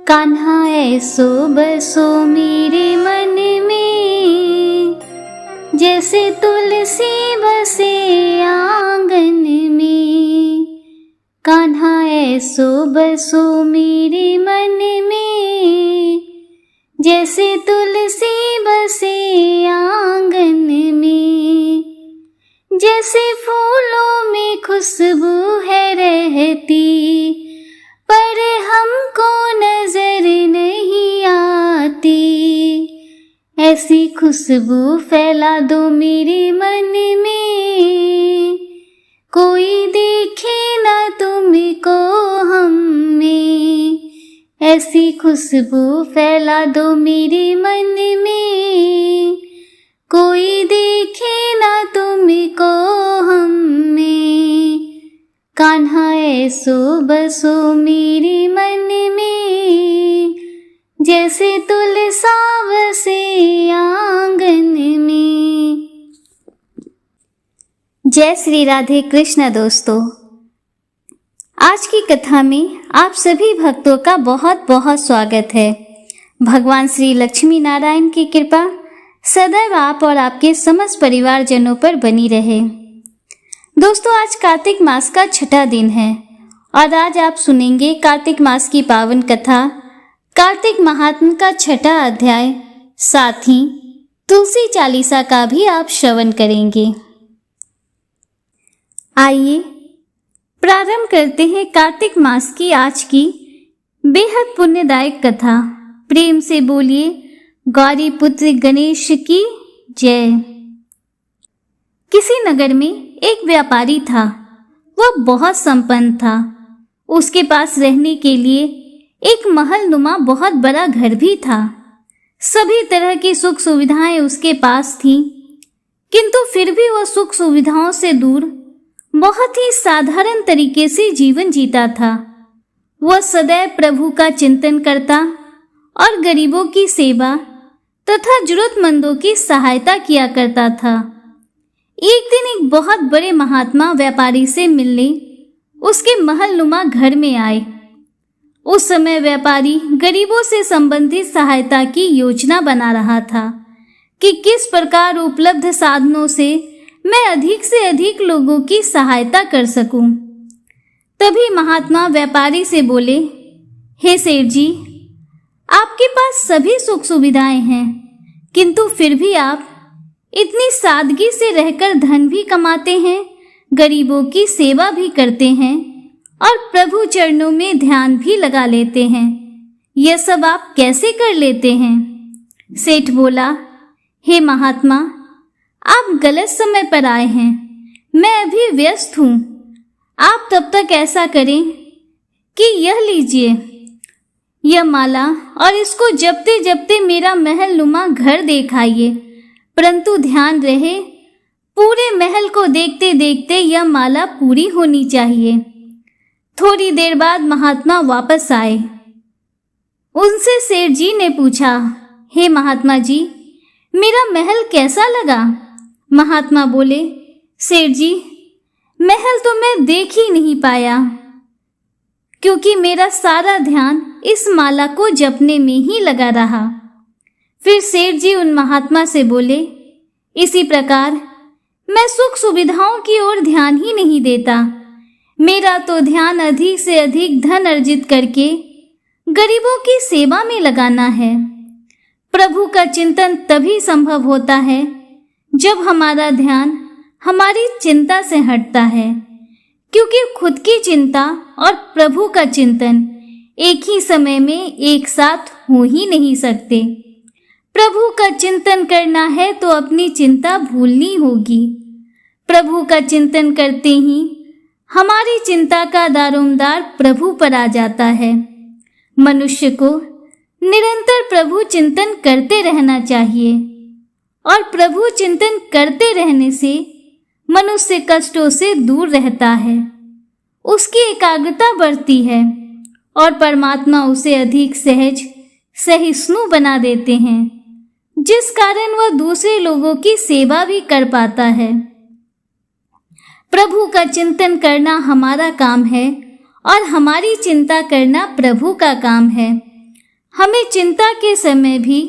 कान्हा ऐसो बसो मेरे मन में, जैसे तुलसी बसे आंगन में। कान्हा ऐसो बसो मेरे मन में, जैसे तुलसी बसे आंगन में। जैसे फूलों में खुशबू है रहती, पर हमको नजर नहीं आती। ऐसी खुशबू फैला दो मेरे मन में, कोई देखे ना तुमको हम में। ऐसी खुशबू फैला दो मेरे मन में, कोई देखे ना तुमको हम में। कान्हा ऐसो बसो मेरे मन में, जैसे तुलसा बसे आंगन में। जय श्री राधे कृष्ण। दोस्तों, आज की कथा में आप सभी भक्तों का बहुत बहुत स्वागत है। भगवान श्री लक्ष्मी नारायण की कृपा सदैव आप और आपके समस्त परिवारजनों पर बनी रहे। दोस्तों, आज कार्तिक मास का छठा दिन है और आज आप सुनेंगे कार्तिक मास की पावन कथा, कार्तिक महात्म्य का छठा अध्याय, साथ ही तुलसी चालीसा का भी आप श्रवण करेंगे। आइए प्रारंभ करते हैं कार्तिक मास की आज की बेहद पुण्यदायक कथा। प्रेम से बोलिए गौरी पुत्र गणेश की जय। किसी नगर में एक व्यापारी था। वह बहुत संपन्न था। उसके पास रहने के लिए एक महल नुमा बहुत बड़ा घर भी था। सभी तरह की सुख सुविधाएं उसके पास थीं, किंतु फिर भी वह सुख सुविधाओं से दूर बहुत ही साधारण तरीके से जीवन जीता था। वह सदैव प्रभु का चिंतन करता और गरीबों की सेवा तथा जरूरतमंदों की सहायता किया करता था। एक दिन एक बहुत बड़े महात्मा व्यापारी से मिलने उसके महलनुमा घर में आए। उस समय व्यापारी गरीबों से संबंधित सहायता की योजना बना रहा था कि किस प्रकार उपलब्ध साधनों से मैं अधिक से अधिक लोगों की सहायता कर सकूं। तभी महात्मा व्यापारी से बोले, हे सेठ जी, आपके पास सभी सुख सुविधाएं हैं, किंतु फिर भी आप इतनी सादगी से रहकर धन भी कमाते हैं, गरीबों की सेवा भी करते हैं और प्रभु चरणों में ध्यान भी लगा लेते हैं। यह सब आप कैसे कर लेते हैं? सेठ बोला, हे महात्मा, आप गलत समय पर आए हैं। मैं अभी व्यस्त हूँ। आप तब तक ऐसा करें कि यह लीजिए, यह माला, और इसको जपते जपते मेरा महल नुमा घर देखाइए। परंतु ध्यान रहे, पूरे महल को देखते देखते यह माला पूरी होनी चाहिए। थोड़ी देर बाद महात्मा वापस आए। उनसे सेठ जी ने पूछा, हे महात्मा जी, मेरा महल कैसा लगा? महात्मा बोले, सेठ जी, महल तो मैं देख ही नहीं पाया, क्योंकि मेरा सारा ध्यान इस माला को जपने में ही लगा रहा। फिर सेठ जी उन महात्मा से बोले, इसी प्रकार मैं सुख सुविधाओं की ओर ध्यान ही नहीं देता। मेरा तो ध्यान अधिक से अधिक धन अर्जित करके गरीबों की सेवा में लगाना है। प्रभु का चिंतन तभी संभव होता है जब हमारा ध्यान हमारी चिंता से हटता है, क्योंकि खुद की चिंता और प्रभु का चिंतन एक ही समय में एक साथ हो ही नहीं सकते। प्रभु का चिंतन करना है तो अपनी चिंता भूलनी होगी। प्रभु का चिंतन करते ही हमारी चिंता का दारोमदार प्रभु पर आ जाता है। मनुष्य को निरंतर प्रभु चिंतन करते रहना चाहिए और प्रभु चिंतन करते रहने से मनुष्य कष्टों से दूर रहता है, उसकी एकाग्रता बढ़ती है और परमात्मा उसे अधिक सहज सहिष्णु बना देते हैं, जिस कारण वह दूसरे लोगों की सेवा भी कर पाता है। प्रभु का चिंतन करना हमारा काम है और हमारी चिंता करना प्रभु का काम है। हमें चिंता के समय भी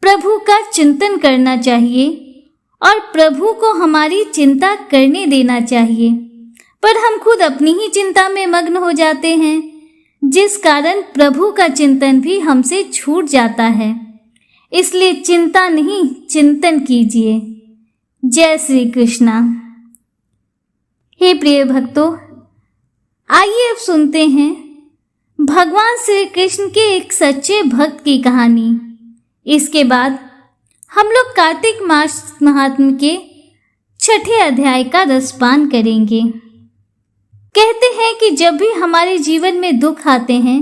प्रभु का चिंतन करना चाहिए और प्रभु को हमारी चिंता करने देना चाहिए, पर हम खुद अपनी ही चिंता में मग्न हो जाते हैं, जिस कारण प्रभु का चिंतन भी हमसे छूट जाता है। इसलिए चिंता नहीं, चिंतन कीजिए। जय श्री कृष्णा। हे प्रिय भक्तों, आइए अब सुनते हैं भगवान श्री कृष्ण के एक सच्चे भक्त की कहानी। इसके बाद हम लोग कार्तिक मास महात्म्य के 6ठे अध्याय का रसपान करेंगे। कहते हैं कि जब भी हमारे जीवन में दुख आते हैं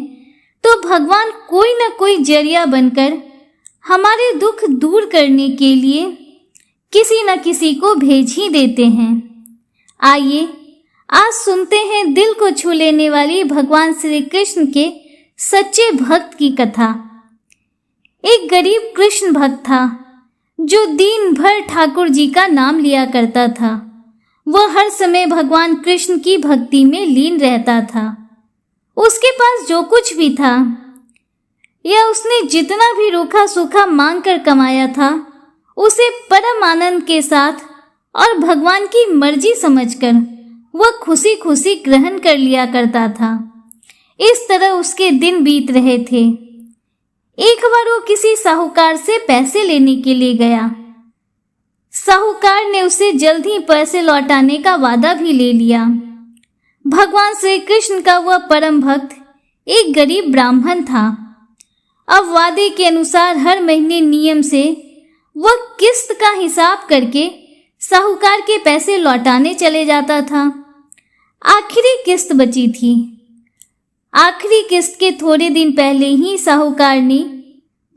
तो भगवान कोई न कोई जरिया बनकर हमारे दुख दूर करने के लिए किसी न किसी को भेज ही देते हैं। आइए आज सुनते हैं दिल को छू लेने वाली भगवान श्री कृष्ण के सच्चे भक्त की कथा। एक गरीब कृष्ण भक्त था जो दिन भर ठाकुर जी का नाम लिया करता था। वह हर समय भगवान कृष्ण की भक्ति में लीन रहता था। उसके पास जो कुछ भी था या उसने जितना भी रूखा सूखा मांग कर कमाया था, उसे परम आनंद के साथ और भगवान की मर्जी समझकर वह खुशी खुशी ग्रहण कर लिया करता था। इस तरह उसके दिन बीत रहे थे। एक बार वो किसी साहूकार से पैसे लेने के लिए गया। साहूकार ने उसे जल्द ही पैसे लौटाने का वादा भी ले लिया। भगवान श्री कृष्ण का वह परम भक्त एक गरीब ब्राह्मण था। अब वादे के अनुसार हर महीने नियम से वह किस्त का हिसाब करके साहूकार के पैसे लौटाने चले जाता था। आखिरी किस्त बची थी। आखिरी किस्त के थोड़े दिन पहले ही साहूकार ने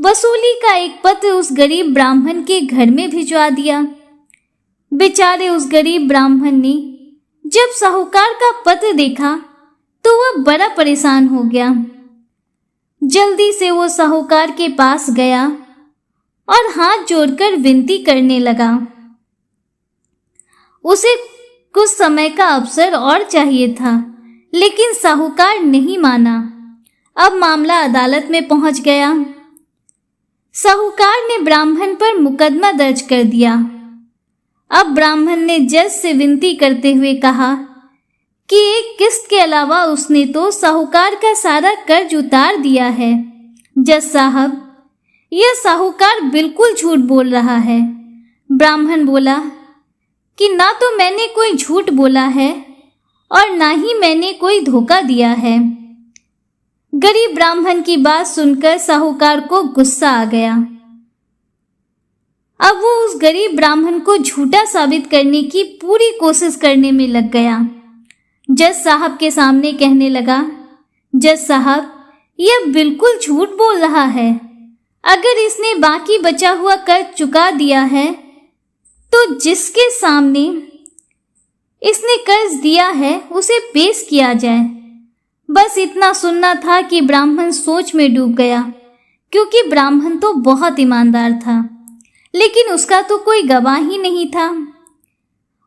वसूली का एक पत्र उस गरीब ब्राह्मण के घर में भिजवा दिया। बेचारे उस गरीब ब्राह्मण ने जब साहूकार का पत्र देखा तो वह बड़ा परेशान हो गया। जल्दी से वो साहूकार के पास गया और हाथ जोड़कर विनती करने लगा। उसे कुछ समय का अवसर और चाहिए था, लेकिन साहूकार नहीं माना। अब मामला अदालत में पहुंच गया। साहूकार ने ब्राह्मण पर मुकदमा दर्ज कर दिया। अब ब्राह्मण ने जज से विनती करते हुए कहा कि एक किस्त के अलावा उसने तो साहूकार का सारा कर्ज उतार दिया है। जज साहब, यह साहूकार बिल्कुल झूठ बोल रहा है। ब्राह्मण बोला कि ना तो मैंने कोई झूठ बोला है और ना ही मैंने कोई धोखा दिया है। गरीब ब्राह्मण की बात सुनकर साहूकार को गुस्सा आ गया। अब वो उस गरीब ब्राह्मण को झूठा साबित करने की पूरी कोशिश करने में लग गया। जज साहब के सामने कहने लगा, जज साहब, यह बिल्कुल झूठ बोल रहा है। अगर इसने बाकी बचा हुआ कर्ज चुका दिया है तो जिसके सामने इसने कर्ज दिया है उसे पेश किया जाए। बस इतना सुनना था कि ब्राह्मण सोच में डूब गया, क्योंकि ब्राह्मण तो बहुत ईमानदार था, लेकिन उसका तो कोई गवाह ही नहीं था।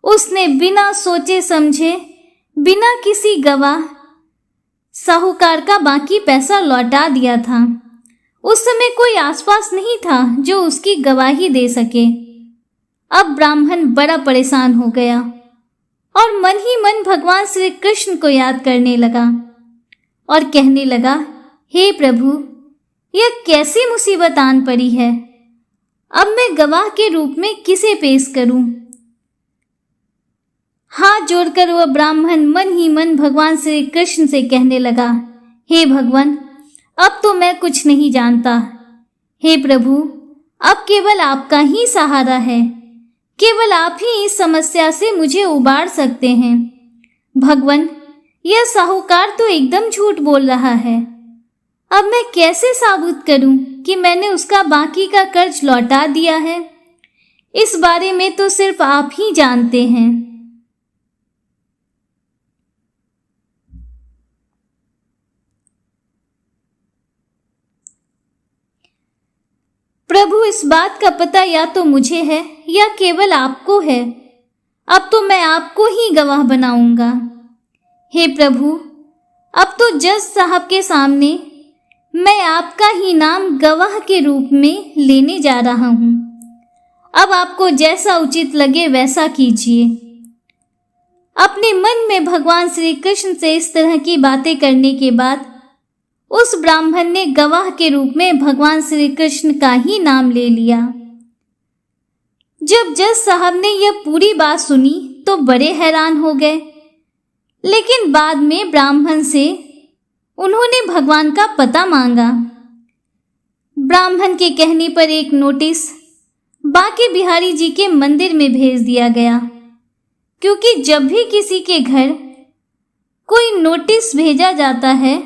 उसने बिना सोचे समझे, बिना किसी गवाह साहूकार का बाकी पैसा लौटा दिया था। उस समय कोई आसपास नहीं था जो उसकी गवाही दे सके। अब ब्राह्मण बड़ा परेशान हो गया और मन ही मन भगवान श्री कृष्ण को याद करने लगा और कहने लगा, हे प्रभु, यह कैसी मुसीबत आन पड़ी है। अब मैं गवाह के रूप में किसे पेश करूं? हाथ जोड़कर वह ब्राह्मण मन ही मन भगवान श्री कृष्ण से कहने लगा, हे भगवान, अब तो मैं कुछ नहीं जानता। हे प्रभु, अब केवल आपका ही सहारा है। केवल आप ही इस समस्या से मुझे उबार सकते हैं। भगवान, यह साहूकार तो एकदम झूठ बोल रहा है। अब मैं कैसे साबित करूं कि मैंने उसका बाकी का कर्ज लौटा दिया है? इस बारे में तो सिर्फ आप ही जानते हैं। प्रभु, इस बात का पता या तो मुझे है या केवल आपको है। अब तो मैं आपको ही गवाह बनाऊंगा। हे प्रभु, अब तो जज साहब के सामने मैं मैं आपका ही नाम गवाह के रूप में लेने जा रहा हूं। अब आपको जैसा उचित लगे वैसा कीजिए। अपने मन में भगवान श्री कृष्ण से इस तरह की बातें करने के बाद उस ब्राह्मण ने गवाह के रूप में भगवान श्री कृष्ण का ही नाम ले लिया। जब जज साहब ने यह पूरी बात सुनी तो बड़े हैरान हो गए, लेकिन बाद में ब्राह्मण से उन्होंने भगवान का पता मांगा। ब्राह्मण के कहने पर एक नोटिस बांके बिहारी जी के मंदिर में भेज दिया गया, क्योंकि जब भी किसी के घर कोई नोटिस भेजा जाता है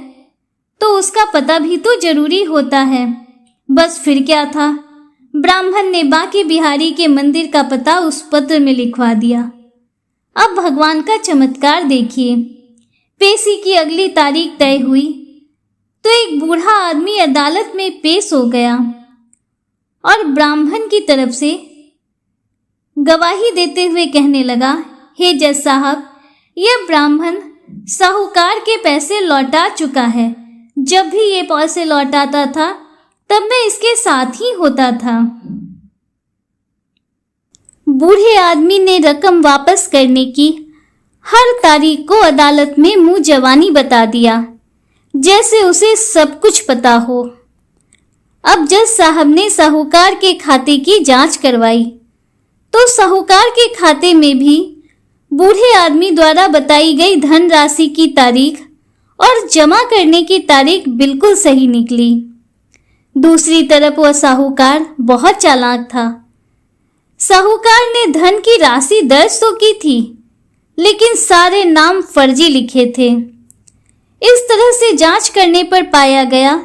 तो उसका पता भी तो जरूरी होता है। बस फिर क्या था, ब्राह्मण ने बांके बिहारी के मंदिर का पता उस पत्र में लिखवा दिया। अब भगवान का चमत्कार देखिए। पेशी की अगली तारीख तय हुई तो एक बूढ़ा आदमी अदालत में पेश हो गया और ब्राह्मण की तरफ से गवाही देते हुए कहने लगा, हे जज साहब, यह ब्राह्मण साहूकार के पैसे लौटा चुका है। जब भी ये पैसे लौटाता था तब मैं इसके साथ ही होता था। बूढ़े आदमी ने रकम वापस करने की हर तारीख को अदालत में मुंह जवानी बता दिया, जैसे उसे सब कुछ पता हो। अब जज साहब ने साहूकार के खाते की जांच करवाई तो साहूकार के खाते में भी बूढ़े आदमी द्वारा बताई गई धनराशि की तारीख और जमा करने की तारीख बिल्कुल सही निकली। दूसरी तरफ वह साहूकार बहुत चालाक था। साहूकार ने धन की राशि दर्ज तो की थी, लेकिन सारे नाम फर्जी लिखे थे। इस तरह से जांच करने पर पाया गया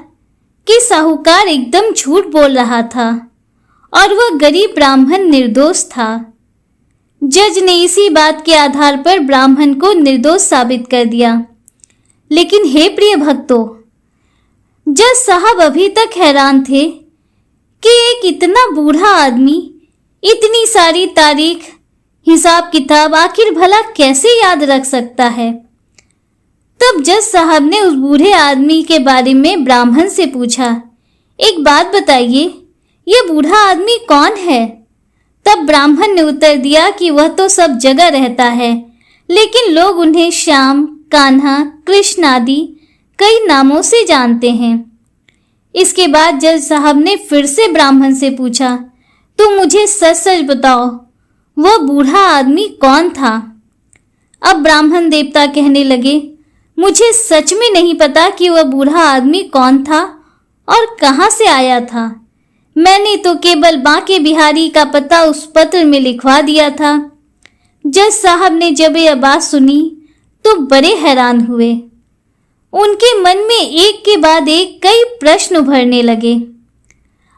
कि साहूकार एकदम झूठ बोल रहा था और वह गरीब ब्राह्मण निर्दोष था। जज ने इसी बात के आधार पर ब्राह्मण को निर्दोष साबित कर दिया। लेकिन हे प्रिय भक्तों, जज साहब अभी तक हैरान थे कि एक इतना बूढ़ा आदमी इतनी सारी तारीख, हिसाब किताब आखिर भला कैसे याद रख सकता है। तब जज साहब ने उस बूढ़े आदमी के बारे में ब्राह्मण से पूछा, एक बात बताइए, यह बूढ़ा आदमी कौन है? तब ब्राह्मण ने उत्तर दिया कि वह तो सब जगह रहता है, लेकिन लोग उन्हें श्याम, कान्हा, कृष्ण आदि कई नामों से जानते हैं। इसके बाद जज साहब ने फिर से ब्राह्मण से पूछा, तुम मुझे सच सच बताओ, वह बूढ़ा आदमी कौन था? अब ब्राह्मण देवता कहने लगे, मुझे सच में नहीं पता कि वह बूढ़ा आदमी कौन था और कहां से आया था। मैंने तो केवल बांके बिहारी का पता उस पत्र में लिखवा दिया था। जज साहब ने जब यह बात सुनी तो बड़े हैरान हुए। उनके मन में एक के बाद एक कई प्रश्न उभरने लगे।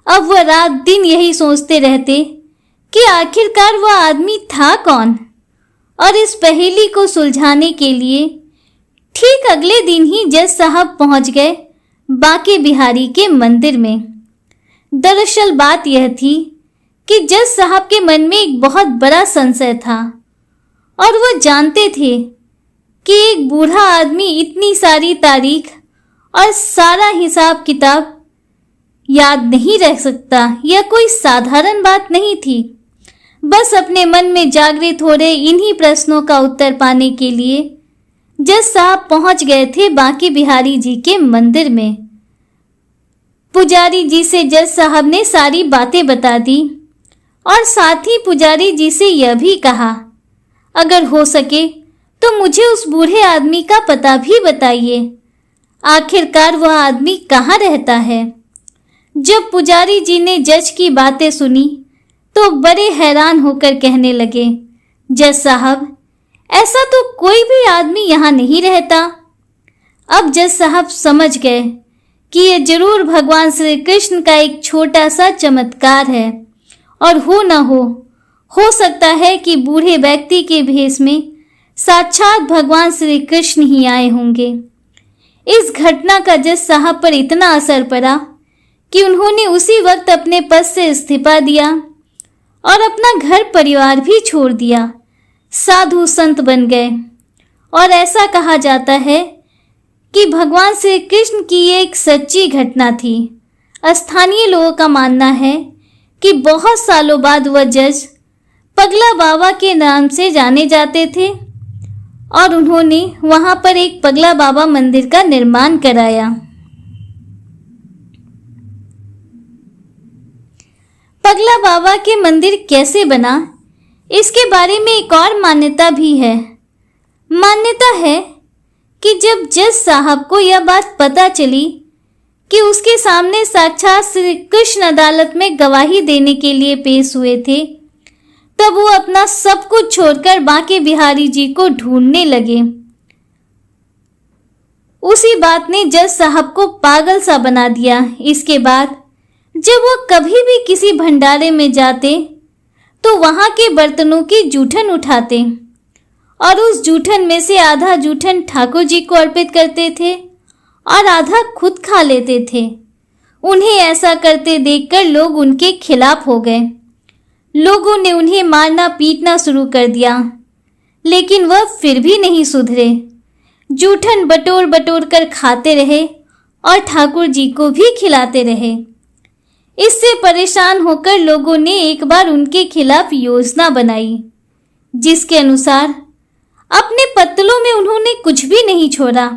अब वह रात दिन यही सोचते रहते कि आखिरकार वह आदमी था कौन, और इस पहेली को सुलझाने के लिए ठीक अगले दिन ही जज साहब पहुंच गए बांके बिहारी के मंदिर में। दरअसल बात यह थी कि जज साहब के मन में एक बहुत बड़ा संशय था और वह जानते थे कि एक बूढ़ा आदमी इतनी सारी तारीख और सारा हिसाब किताब याद नहीं रख सकता। यह कोई साधारण बात नहीं थी। बस अपने मन में जागृत हो रहे इन्हीं प्रश्नों का उत्तर पाने के लिए जज साहब पहुंच गए थे बांके बिहारी जी के मंदिर में। पुजारी जी से जज साहब ने सारी बातें बता दी और साथ ही पुजारी जी से यह भी कहा, अगर हो सके तो मुझे उस बूढ़े आदमी का पता भी बताइए। आखिरकार वह आदमी कहाँ रहता है। जब पुजारी जी ने जज की बातें सुनी तो बड़े हैरान होकर कहने लगे, जज साहब, ऐसा तो कोई भी आदमी यहाँ नहीं रहता। अब जज साहब समझ गए कि यह जरूर भगवान श्री कृष्ण का एक छोटा सा चमत्कार है और हो न हो सकता है कि बूढ़े व्यक्ति के भेष में साक्षात भगवान श्री कृष्ण ही आए होंगे। इस घटना का जज साहब पर इतना असर पड़ा कि उन्होंने उसी वक्त अपने पद से इस्तीफा दिया और अपना घर परिवार भी छोड़ दिया। साधु संत बन गए और ऐसा कहा जाता है कि भगवान श्री कृष्ण की ये एक सच्ची घटना थी। स्थानीय लोगों का मानना है कि बहुत सालों बाद वह जज पगला बाबा के नाम से जाने जाते थे और उन्होंने वहां पर एक पगला बाबा मंदिर का निर्माण कराया। पगला बाबा के मंदिर कैसे बना, इसके बारे में एक और मान्यता भी है। मान्यता है कि जब जज साहब को यह बात पता चली कि उसके सामने साक्षात श्री कृष्ण अदालत में गवाही देने के लिए पेश हुए थे, तब वो अपना सब कुछ छोड़कर बांके बिहारी जी को ढूंढने लगे। उसी बात ने जज साहब को पागल सा बना दिया। इसके बाद जब वो कभी भी किसी भंडारे में जाते तो वहां के बर्तनों की जूठन उठाते और उस जूठन में से आधा जूठन ठाकुर जी को अर्पित करते थे और आधा खुद खा लेते थे। उन्हें ऐसा करते देखकर लोग उनके खिलाफ हो गए। लोगों ने उन्हें मारना पीटना शुरू कर दिया, लेकिन वह फिर भी नहीं सुधरे। जूठन बटोर बटोर कर खाते रहे और ठाकुर जी को भी खिलाते रहे। इससे परेशान होकर लोगों ने एक बार उनके खिलाफ योजना बनाई, जिसके अनुसार अपने पत्तलों में उन्होंने कुछ भी नहीं छोड़ा।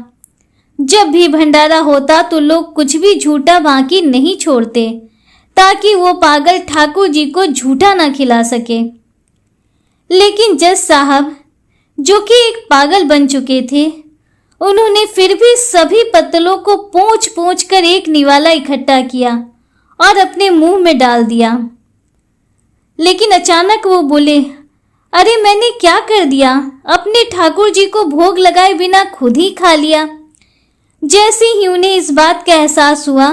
जब भी भंडारा होता तो लोग कुछ भी झूठा बाकी नहीं छोड़ते, ताकि वो पागल ठाकुर जी को झूठा ना खिला सके। लेकिन जज साहब, जो कि एक पागल बन चुके थे, उन्होंने फिर भी सभी पत्तलों को पोंछ पोंछ कर एक निवाला इकट्ठा किया और अपने मुंह में डाल दिया। लेकिन अचानक वो बोले, अरे मैंने क्या कर दिया, अपने ठाकुर जी को भोग लगाए बिना खुद ही खा लिया। जैसे ही उन्हें इस बात का एहसास हुआ,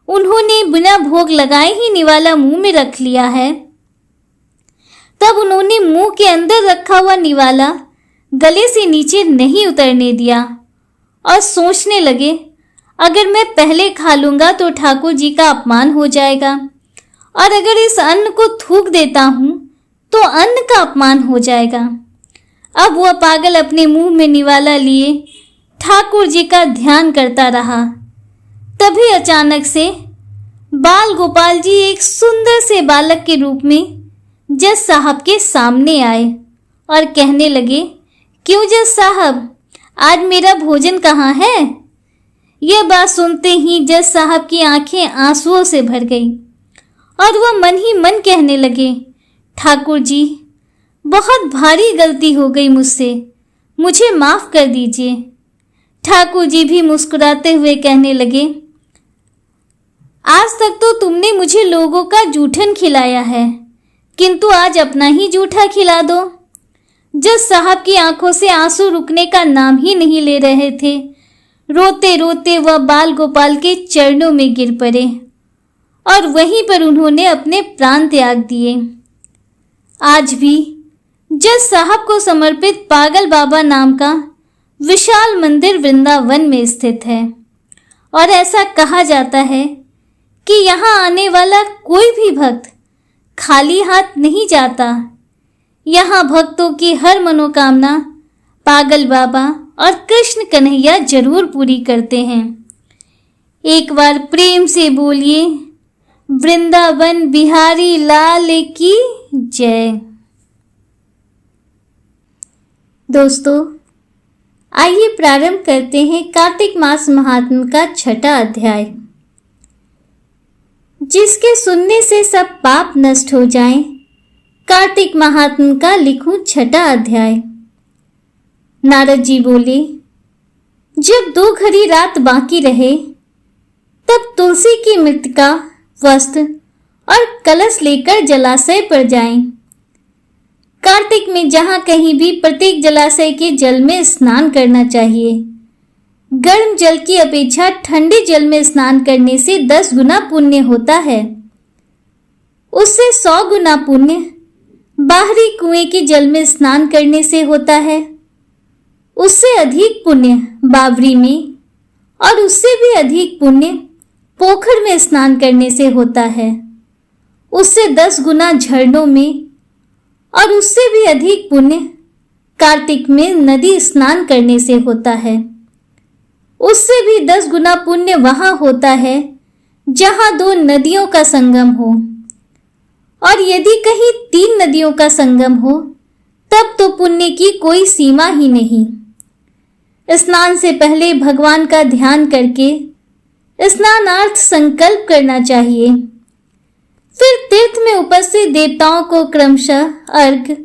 उन्होंने बिना भोग लगाए ही निवाला मुंह में रख लिया है। तब उन्होंने मुंह के अंदर रखा हुआ निवाला गले से नीचे नहीं उतरने दिया और सोचने लगे, अगर मैं पहले खा लूंगा तो ठाकुर जी का अपमान हो जाएगा, और अगर इस अन्न को थूक देता हूं तो अन्न का अपमान हो जाएगा। अब वह पागल अपने मुंह में निवाला लिए ठाकुर जी का ध्यान करता रहा। तभी अचानक से बाल गोपाल जी एक सुंदर से बालक के रूप में जज साहब के सामने आए और कहने लगे, क्यों जज साहब, आज मेरा भोजन कहाँ है? यह बात सुनते ही जज साहब की आंखें आंसुओं से भर गई और वह मन ही मन कहने लगे, ठाकुर जी, बहुत भारी गलती हो गई मुझसे, मुझे माफ कर दीजिए। ठाकुर जी भी मुस्कुराते हुए कहने लगे, आज तक तो तुमने मुझे लोगों का जूठन खिलाया है, किंतु आज अपना ही जूठा खिला दो। जज साहब की आंखों से आंसू रुकने का नाम ही नहीं ले रहे थे। रोते रोते वह बाल गोपाल के चरणों में गिर पड़े और वहीं पर उन्होंने अपने प्राण त्याग दिए। आज भी जज साहब को समर्पित पागल बाबा नाम का विशाल मंदिर वृंदावन में स्थित है और ऐसा कहा जाता है कि यहाँ आने वाला कोई भी भक्त खाली हाथ नहीं जाता। यहाँ भक्तों की हर मनोकामना पागल बाबा और कृष्ण कन्हैया जरूर पूरी करते हैं। एक बार प्रेम से बोलिए, वृंदावन बिहारी लाल की जय। दोस्तों, आइए प्रारंभ करते हैं कार्तिक मास महात्म्य का छठा अध्याय। जिसके सुनने से सब पाप नष्ट हो जाएं, कार्तिक महात्म्य का लिखूं छठा अध्याय। नारद जी बोले, जब 2 घड़ी रात बाकी रहे, तब तुलसी की मृतिका, वस्त्र और कलश लेकर जलाशय पर जाएं। कार्तिक में जहां कहीं भी प्रत्येक जलाशय के जल में स्नान करना चाहिए। गर्म जल की अपेक्षा ठंडे जल में स्नान करने से 10 गुना पुण्य होता है। उससे 100 गुना पुण्य बाहरी कुएं के जल में स्नान करने से होता है। उससे अधिक पुण्य बावरी में और उससे भी अधिक पुण्य पोखर में स्नान करने से होता है। उससे 10 गुना झरनों में और उससे भी अधिक पुण्य कार्तिक में नदी स्नान करने से होता है। उससे भी 10 गुना पुण्य वहां होता है जहां 2 नदियों का संगम हो। और यदि कहीं 3 नदियों का संगम हो तब तो पुण्य की कोई सीमा ही नहीं। स्नान से पहले भगवान का ध्यान करके स्नानार्थ संकल्प करना चाहिए। फिर तीर्थ में उपस्थित देवताओं को क्रमशः अर्घ्य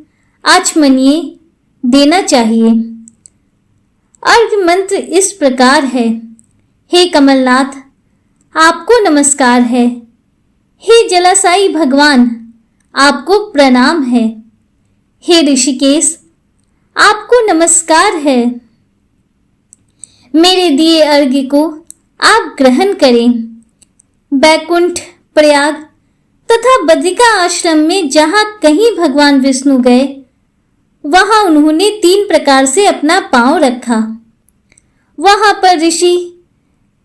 आचमनीय देना चाहिए। अर्घ्य मंत्र इस प्रकार है। हे कमलनाथ, आपको नमस्कार है। हे जलाशायी भगवान, आपको प्रणाम है। हे ऋषिकेश, आपको नमस्कार है। मेरे दिए अर्घ्य को आप ग्रहण करें। बैकुंठ, प्रयाग तथा बद्रिका आश्रम में जहां कहीं भगवान विष्णु गए वहां उन्होंने 3 प्रकार से अपना पांव रखा। वहां पर ऋषि,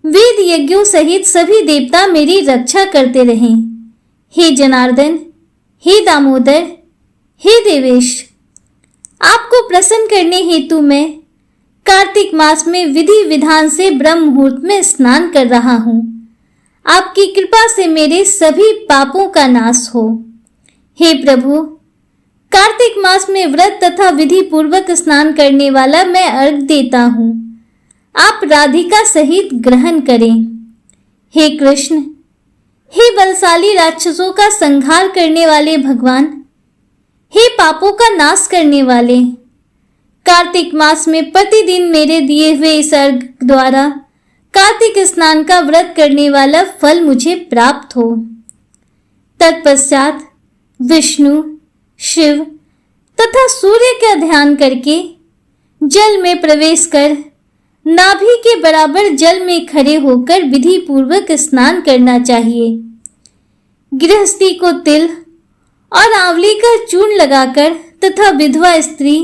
वेद यज्ञों सहित सभी देवता मेरी रक्षा करते रहे। हे जनार्दन, हे दामोदर, हे देवेश, आपको प्रसन्न करने हेतु मैं कार्तिक मास में विधि विधान से ब्रह्म मुहूर्त में स्नान कर रहा हूं। आपकी कृपा से मेरे सभी पापों का नाश हो। हे प्रभु, कार्तिक मास में व्रत तथा विधि पूर्वक स्नान करने वाला मैं अर्घ देता हूं। आप राधिका सहित ग्रहण करें। हे कृष्ण, हे बलशाली राक्षसों का संहार करने वाले भगवान, हे पापों का नाश करने वाले, कार्तिक मास में प्रतिदिन मेरे दिए हुए इस अर्घ द्वारा कार्तिक स्नान का व्रत करने वाला फल मुझे प्राप्त हो। तत्पश्चात विष्णु, शिव तथा सूर्य का ध्यान करके जल में प्रवेश कर नाभि के बराबर जल में खड़े होकर विधि पूर्वक स्नान करना चाहिए। गृहस्थी को तिल और आंवले का चूर्ण लगाकर तथा विधवा स्त्री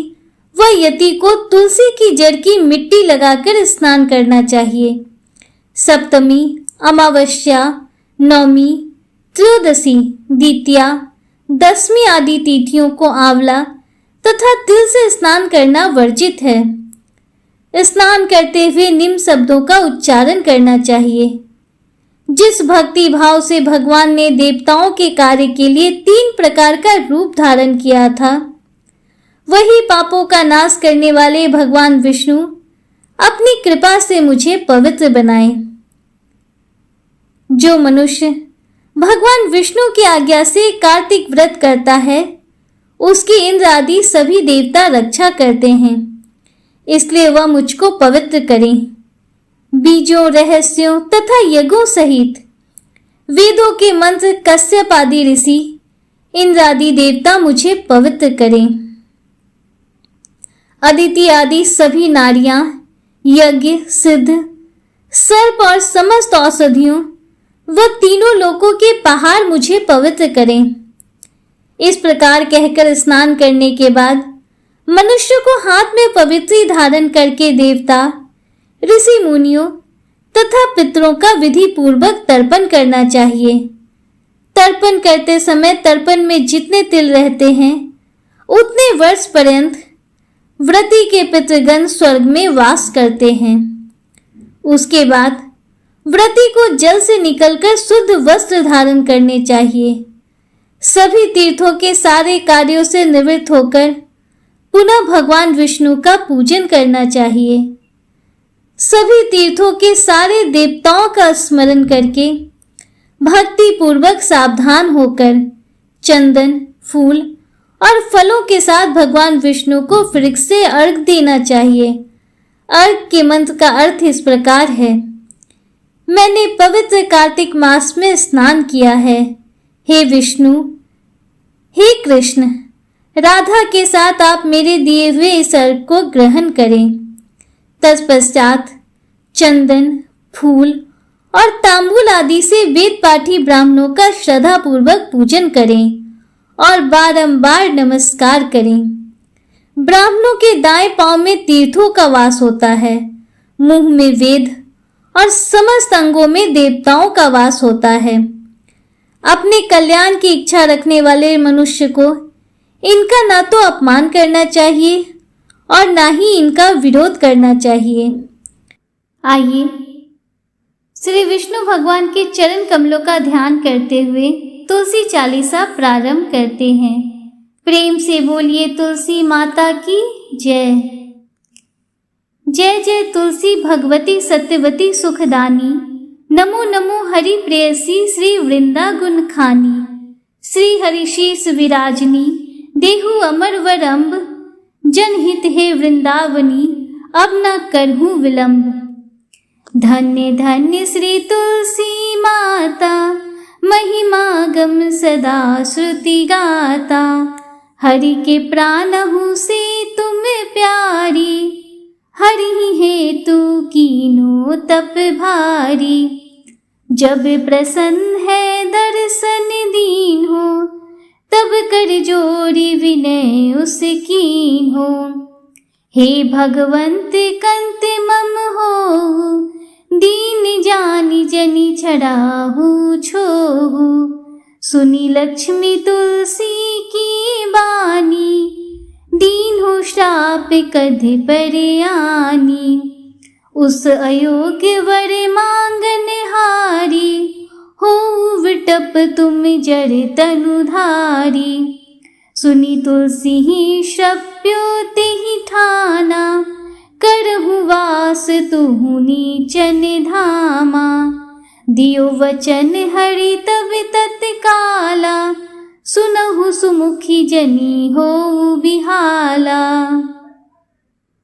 व यति को तुलसी की जड़ की मिट्टी लगाकर स्नान करना चाहिए। सप्तमी, अमावस्या, नवमी, त्रयोदशी, द्वितीया, दसवीं आदि तिथियों को आंवला तथा तिल से स्नान करना वर्जित है। स्नान करते हुए निम्न शब्दों का उच्चारण करना चाहिए। जिस भक्ति भाव से भगवान ने देवताओं के कार्य के लिए 3 प्रकार का रूप धारण किया था, वही पापों का नाश करने वाले भगवान विष्णु अपनी कृपा से मुझे पवित्र बनाए। जो मनुष्य भगवान विष्णु की आज्ञा से कार्तिक व्रत करता है उसकी इंद्र आदि सभी देवता रक्षा करते हैं, इसलिए वह मुझको पवित्र करें। बीजों, रहस्यों तथा यज्ञों सहित वेदों के मंत्र कश्यप आदि ऋषि, इंद्र आदि देवता मुझे पवित्र करें। अदिति आदि सभी नारियां, यज्ञ, सिद्ध, सर्प और समस्त औषधियों व तीनों लोकों के पहाड़ मुझे पवित्र करें। इस प्रकार कहकर स्नान करने के बाद मनुष्य को हाथ में पवित्री धारण करके देवता, ऋषि मुनियों तथा पितरों का विधि पूर्वक तर्पण करना चाहिए। तर्पण करते समय तर्पण में जितने तिल रहते हैं उतने वर्ष पर्यंत व्रती के पितृगण स्वर्ग में वास करते हैं। उसके बाद व्रती को जल से निकलकर शुद्ध वस्त्र धारण करने चाहिए। सभी तीर्थों के सारे कार्यों से निवृत्त होकर पुनः भगवान विष्णु का पूजन करना चाहिए। सभी तीर्थों के सारे देवताओं का स्मरण करके भक्ति पूर्वक सावधान होकर चंदन, फूल और फलों के साथ भगवान विष्णु को फिर से अर्घ देना चाहिए। अर्घ के मंत्र का अर्थ इस प्रकार है। मैंने पवित्र कार्तिक मास में स्नान किया है। हे विष्णु, हे कृष्ण, राधा के साथ आप मेरे दिए हुए इस अर्घ को ग्रहण करें। तत्पश्चात चंदन, फूल और तांबूल आदि से वेद पाठी ब्राह्मणों का श्रद्धा पूर्वक पूजन करें और बारंबार नमस्कार करें। ब्राह्मणों के दाएं पांव में तीर्थों का वास होता है, मुंह में वेद और समस्त अंगों में देवताओं का वास होता है। अपने कल्याण की इच्छा रखने वाले मनुष्य को इनका ना तो अपमान करना चाहिए और ना ही इनका विरोध करना चाहिए। आइए श्री विष्णु भगवान के चरण कमलों का ध्यान करते हुए तुलसी चालीसा प्रारंभ करते हैं। प्रेम से बोलिए तुलसी माता की जय। जय जय तुलसी भगवती सत्यवती सुखदानी, नमो नमो हरि प्रेयसी श्री वृंदा गुण खानी। श्री हरिशीष विराजनी देहु अमर वरम्ब, जनहित हे वृंदावनी अब न करहूँ विलंब। धन्य धन्य श्री तुलसी माता, महिमा गम सदा श्रुति गाता। हरि के प्राणहु से तुम प्यारी, हरि हेतु कीनो तप भारी। जब प्रसन्न है दर्शन दीन हो, तब कर जोरी विनय उस कीन हो। हे भगवंत कंत मम हो, दीन जानी जनि छड़ाहू छोहू। सुनी लक्ष्मी तुलसी की बानी, दीन हो श्राप कध पर आनी। उस अयोग्य वर मांगन हारी, हो विटप तुम जड़ तनुधारी। सुनी तुलसी ही शप्यो तेहि ठाना, करहु वास तुहु नीचन धामा। दियो वचन हरि तब तत्काला, सुनहु सुमुखी जनी हो बिहाला।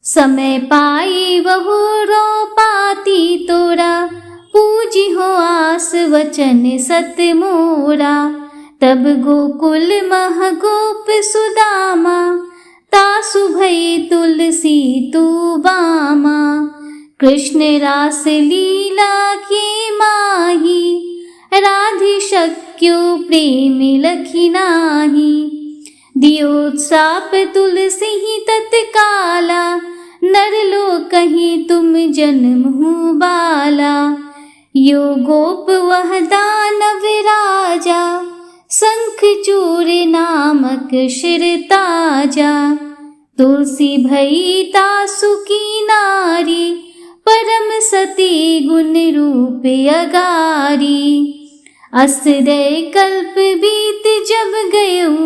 समय पाई बहु रो पाती तोरा, पूजी हो आस वचन सत मोरा। तब गोकुल मह गोप सुदामा, तासु भई तुलसी तू बामा। कृष्ण रास लीला के माही, राधि शक्यो प्रेम लखी नाही। दियोत्साप तुलसी ही तत्काला, नर लो कहीं तुम जन्म हूँ बाला। यो गोप वह दानव राजा, शंख चूर नामक शिर ताजा। तुलसी भई तासु की नारी, परम सती गुण रूप अगारी। अस्रय कल्प बीत जब गयऊ,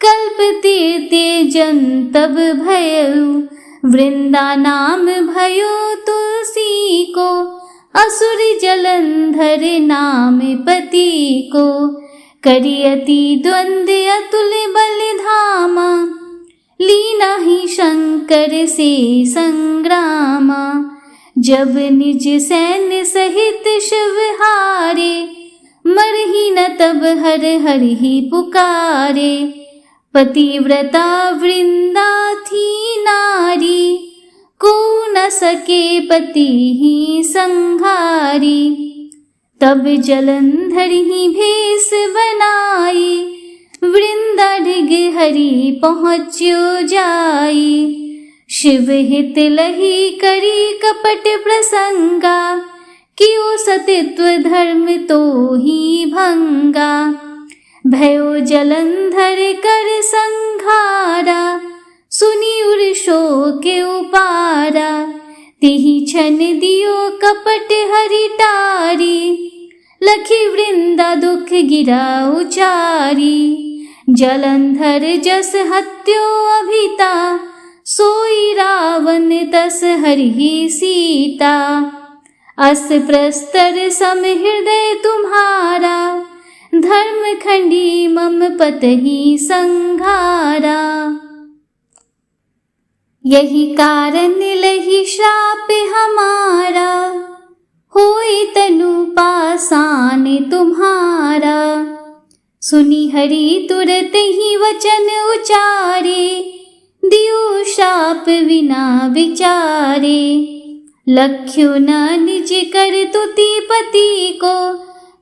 कल्प तीर्थे जन तब भयऊ। वृंदा नाम भयो तुलसी को, असुर जलंधर नाम पति को। करियति द्वंद अतुल बल धामा, लीना ही शंकर से संग्रामा। जब निज सैन्य सहित शिव हारे, मरहि न तब हर हर ही पुकारे। पतिव्रता वृंदा थी नारी, को न सके पति ही संघारी। तब जलंधर ही भेष बनाई, वृंदा ढिग हरि पहुँच्यो जाई। शिव हित लही करी कपट प्रसंगा, कियो सतित्व धर्म तो ही भंगा। भयो जलंधर कर संघारा, सुनी उर शोक उपारा। तिहि छन दियो कपट हरि टारी, लखी वृंदा दुख गिरा उचारी। जलंधर जस हत्यो अभिता, सोई रावण तस हरि सीता। अस प्रस्तर सम हृदय तुम्हारा, धर्म खंडी मम पतहि संघारा। यही कारण लही श्राप हमारा, होई तनु पासान तुम्हारा। सुनी हरि तुरत ही वचन उचारे, दियो शाप विना विचारे। लख्यो न निज कर तुति पति को,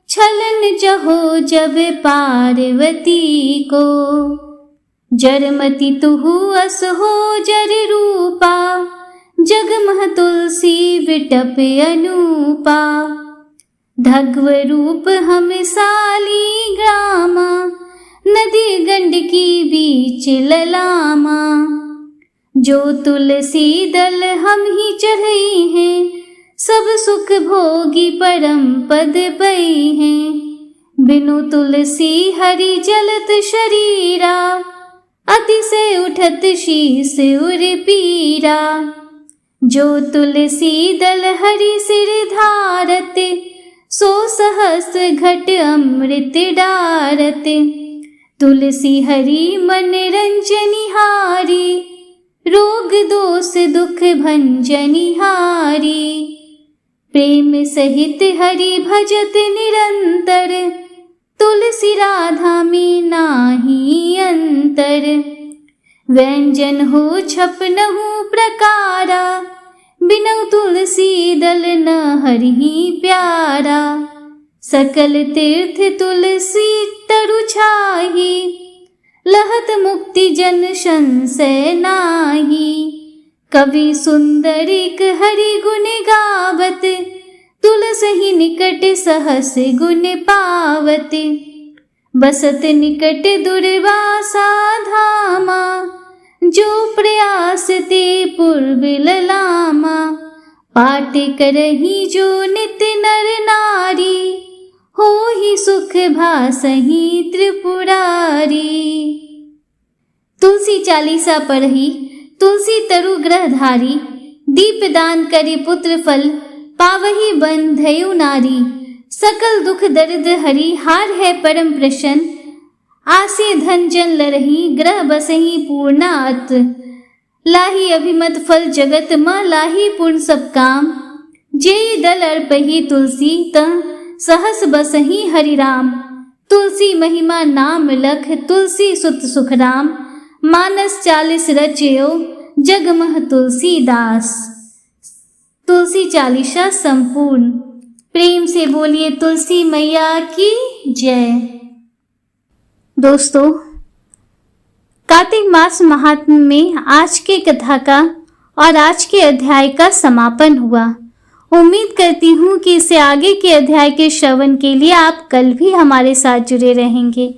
छलन जहो जब पार्वती को। जरमति तुहु अस हो जर रूपा, जगमह तुलसी विटप अनूपा। धग्व रूप हम साली ग्रामा, नदी गंडकी बीच ललामा। जो तुलसी दल हम ही चढ़ई हैं, सब सुख भोगी परम पद पई हैं। बिनु तुलसी हरि जलत शरीरा, अतिशय उठत शीस उर पीरा। जो तुलसी दल हरि सिर धारत, सो सहस्र घट अमृत डारत। तुलसी हरि मन रंजनिहारी, रोग दोष दुख भंजनिहारी। प्रेम सहित हरि भजत निरंतर, तुलसी राधा में नाही अंतर। व्यंजन हो छपनहु प्रकारा, बिनु तुलसी दल न हरि प्यारा। सकल तीर्थ तुलसी तरु छाही, लहत मुक्ति जन संशय नाही। कवि सुंदरिक हरि गुण गावत, तुलसी निकट सहस गुण पावत। बसत निकट दुर्वासा धामा, जो प्रयास ते पूर्व लामा। पाठ करही जो नित नर नारी, हो ही सुख भासही त्रिपुरारी। तुलसी चालीसा पढ़ी, तुलसी तरु ग्रहधारी। दीप दान करी पुत्र फल, पावही बंधयु नारी। सकल दुख दर्द हरि, हार है परम प्रसन्न। आसे धन जन लरही, ग्रह बसही पूर्णात। लाही अभिमत फल जगत, म लाही पूर्ण सब काम। जे दल अर्पही तुलसी, तह सहस बसही हरि राम। तुलसी महिमा नाम लख, तुलसी सुत सुख राम। मानस 40 रचयो, जगमह तुलसीदास। तुलसी चालीसा संपूर्ण। प्रेम से बोलिए तुलसी मैया की जय। दोस्तों, कार्तिक मास महात्म्य में आज के कथा का और आज के अध्याय का समापन हुआ। उम्मीद करती हूँ कि इससे आगे के अध्याय के श्रवण के लिए आप कल भी हमारे साथ जुड़े रहेंगे।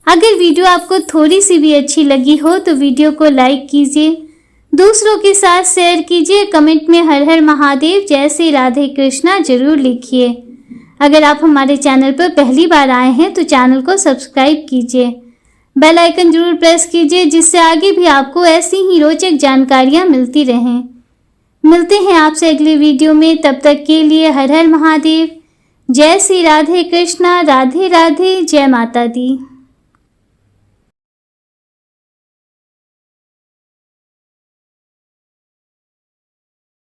अगर वीडियो आपको थोड़ी सी भी अच्छी लगी हो तो वीडियो को लाइक कीजिए, दूसरों के साथ शेयर कीजिए, कमेंट में हर हर महादेव, जय श्री राधे कृष्णा जरूर लिखिए। अगर आप हमारे चैनल पर पहली बार आए हैं तो चैनल को सब्सक्राइब कीजिए, बेल आइकन जरूर प्रेस कीजिए, जिससे आगे भी आपको ऐसी ही रोचक जानकारियाँ मिलती रहें। मिलते हैं आपसे अगले वीडियो में, तब तक के लिए हर हर महादेव, जय श्री राधे कृष्णा, राधे राधे, जय माता दी।